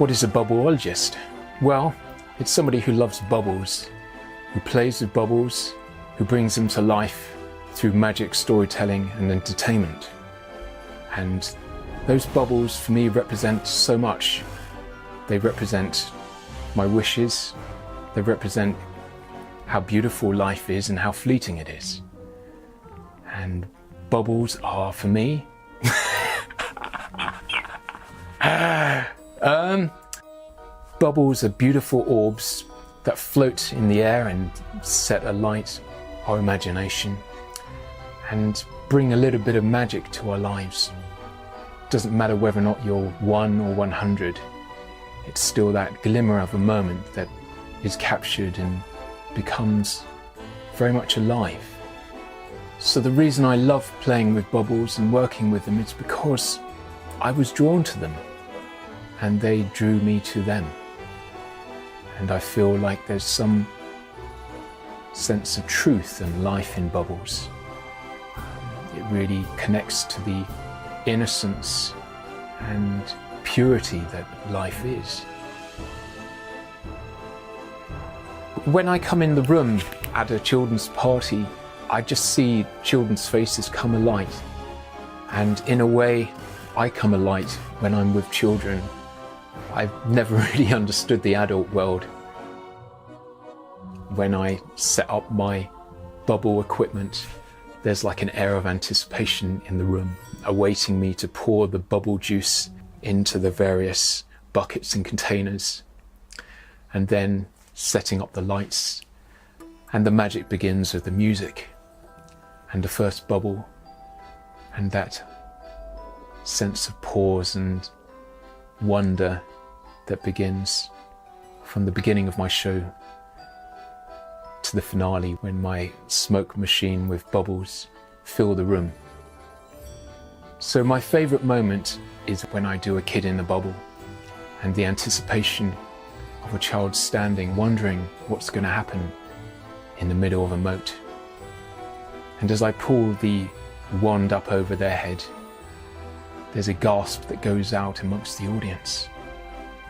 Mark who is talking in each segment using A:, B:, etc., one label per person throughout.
A: What is a bubbleologist? Well, it's somebody who loves bubbles, who plays with bubbles, who brings them to life through magic, storytelling and entertainment. And those bubbles for me represent so much. They represent my wishes, they represent how beautiful life is and how fleeting it is. And bubbles are, for me, bubbles are beautiful orbs that float in the air and set alight our imagination and bring a little bit of magic to our lives. It doesn't matter whether or not you're 1 or 100, it's still that glimmer of a moment that is captured and becomes very much alive. So the reason I love playing with bubbles and working with them is because I was drawn to them and they drew me to them. And I feel like there's some sense of truth and life in bubbles. It really connects to the innocence and purity that life is. When I come in the room at a children's party, I just see children's faces come alight. And in a way, I come alight when I'm with children. I've never really understood the adult world. When I set up my bubble equipment, there's like an air of anticipation in the room, awaiting me to pour the bubble juice into the various buckets and containers, and then setting up the lights. And the magic begins with the music and the first bubble, and that sense of pause and wonder that begins from the beginning of my show to the finale, when my smoke machine with bubbles fill the room. So my favourite moment is when I do a kid in a bubble, and the anticipation of a child standing, wondering what's going to happen in the middle of a moat. And as I pull the wand up over their head, there's a gasp that goes out amongst the audience,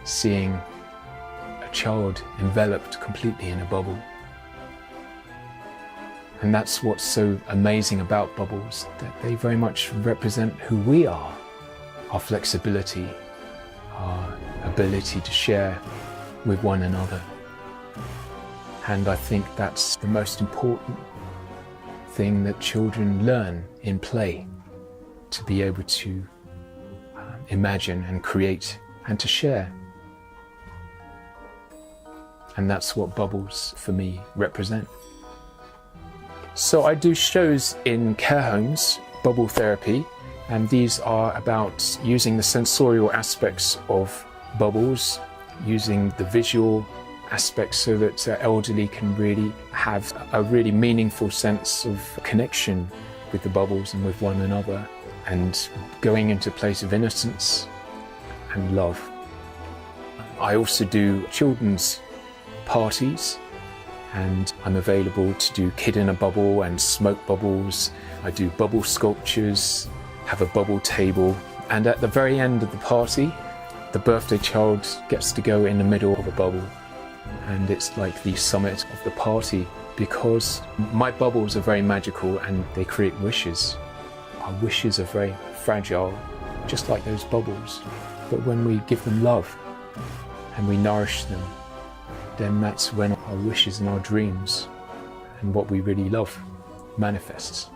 A: seeing a child enveloped completely in a bubble. And that's what's so amazing about bubbles, that they very much represent who we are, our flexibility, our ability to share with one another. And I think that's the most important thing that children learn in play, to be able to imagine and create and to share. And that's what bubbles for me represent. So I do shows in care homes, bubble therapy, and these are about using the sensorial aspects of bubbles, using the visual aspects so that elderly can really have a really meaningful sense of connection with the bubbles and with one another, and going into a place of innocence and love. I also do children's parties, and I'm available to do kid in a bubble and smoke bubbles. I do bubble sculptures, have a bubble table, and at the very end of the party, the birthday child gets to go in the middle of a bubble. And it's like the summit of the party, because my bubbles are very magical and they create wishes. Our wishes are very fragile, just like those bubbles. But when we give them love and we nourish them, then that's when our wishes and our dreams and what we really love manifests.